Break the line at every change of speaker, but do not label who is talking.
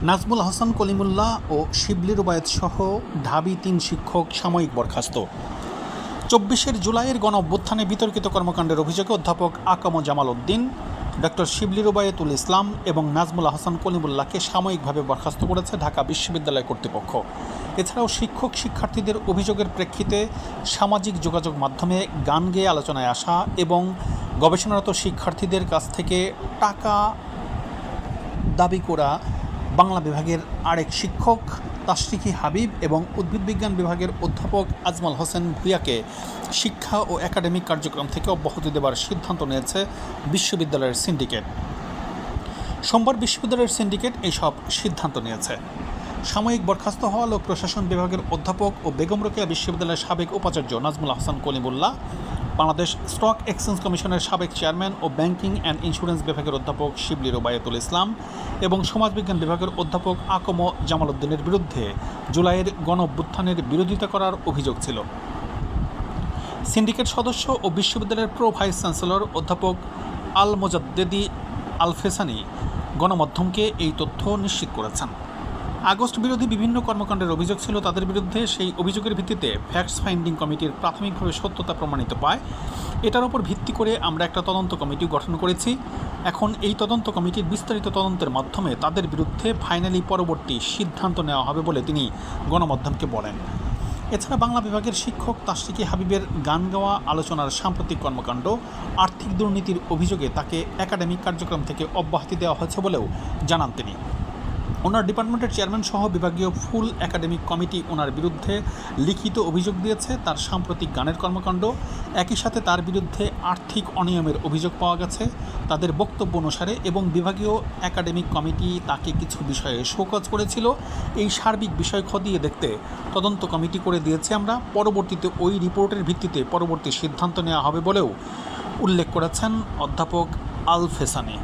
নাজমুল হাসান কলিমুল্লাহ ও শিবলি রুবায়েত সহ ঢাবি ৩ শিক্ষক সাময়িক বরখাস্ত। ২৪ জুলাইয়ের গণ অভ্যুত্থানে বিতর্কিত কর্মকাণ্ডের অভিযোগে অধ্যাপক আকম জামাল উদ্দিন, ডক্টর শিবলি রুবায়েতুল ইসলাম এবং নাজমুল হাসান কলিমুল্লাহকে সাময়িকভাবে বরখাস্ত করেছে ঢাকা বিশ্ববিদ্যালয় কর্তৃপক্ষ। এছাড়াও শিক্ষক শিক্ষার্থীদের অভিযোগের প্রেক্ষিতে সামাজিক যোগাযোগ মাধ্যমে গান গেয়ে আলোচনায় আসা এবং গবেষণারত শিক্ষার্থীদের কাছ থেকে টাকা দাবি করা বাংলা বিভাগের আরেক শিক্ষক তাশরিকি হাবিব এবং উদ্ভিদবিজ্ঞান বিভাগের অধ্যাপক আজমল হোসেন ভূঁইয়াকে শিক্ষা ও একাডেমিক কার্যক্রম থেকে অব্যাহতি দেওয়ার সিদ্ধান্ত নিয়েছে বিশ্ববিদ্যালয়ের সিন্ডিকেট। সোমবার বিশ্ববিদ্যালয়ের সিন্ডিকেট এইসব সিদ্ধান্ত নিয়েছে। সাময়িক বরখাস্ত হওয়া লোক প্রশাসন বিভাগের অধ্যাপক ও বেগম রোকেয়া বিশ্ববিদ্যালয়ের সাবেক উপাচার্য নাজমুল হাসান কলিমুল্লাহ, বাংলাদেশ স্টক এক্সচেঞ্জ কমিশনের সাবেক চেয়ারম্যান ও ব্যাংকিং অ্যান্ড ইন্স্যুরেন্স বিভাগের অধ্যাপক শিবলি রুবায়েতুল ইসলাম এবং সমাজবিজ্ঞান বিভাগের অধ্যাপক আকম জামাল উদ্দিনের বিরুদ্ধে জুলাইয়ের গণ অভ্যুত্থানের বিরোধিতা করার অভিযোগ ছিল। সিন্ডিকেট সদস্য ও বিশ্ববিদ্যালয়ের প্রো ভাইস চ্যান্সেলর অধ্যাপক আল মোজাদ্দেদি আল ফেসানি গণমাধ্যমকে এই তথ্য নিশ্চিত করেছেন। আগস্ট বিরোধী বিভিন্ন কর্মকাণ্ডের অভিযোগ ছিল তাদের বিরুদ্ধে। সেই অভিযোগের ভিত্তিতে ফ্যাক্টস ফাইন্ডিং কমিটির প্রাথমিকভাবে সত্যতা প্রমাণিত পায়। এটার উপর ভিত্তি করে আমরা একটা তদন্ত কমিটি গঠন করেছি। এখন এই তদন্ত কমিটির বিস্তারিত তদন্তের মাধ্যমে তাদের বিরুদ্ধে ফাইনালি পরবর্তী সিদ্ধান্ত নেওয়া হবে বলে তিনি গণমাধ্যমকে বলেন। এছাড়া বাংলা বিভাগের শিক্ষক তাশরিকি হাবিবের গান গাওয়া আলোচনার সাম্প্রতিক কর্মকাণ্ড, আর্থিক দুর্নীতির অভিযোগে তাকে একাডেমিক কার্যক্রম থেকে অব্যাহতি দেওয়া হয়েছে বলেও জানান তিনি। ওনার ডিপার্টমেন্টের চেয়ারম্যান সহ বিভাগীয় ফুল একাডেমিক কমিটি ওনার বিরুদ্ধে লিখিত অভিযোগ দিয়েছে তার সাম্প্রতিক গানের কর্মকাণ্ড। একই সাথে তার বিরুদ্ধে আর্থিক অনিয়মের অভিযোগ পাওয়া গেছে তাদের বক্তব্য অনুসারে, এবং বিভাগীয় একাডেমিক কমিটি তাকে কিছু বিষয়ে শোকজ করেছিল। এই সার্বিক বিষয় খতিয়ে দেখতে তদন্ত কমিটি করে দিয়েছে আমরা। পরবর্তীতে ওই রিপোর্টের ভিত্তিতে পরবর্তী সিদ্ধান্ত নেওয়া হবে বলেও উল্লেখ করেছেন অধ্যাপক আল ফেসানি।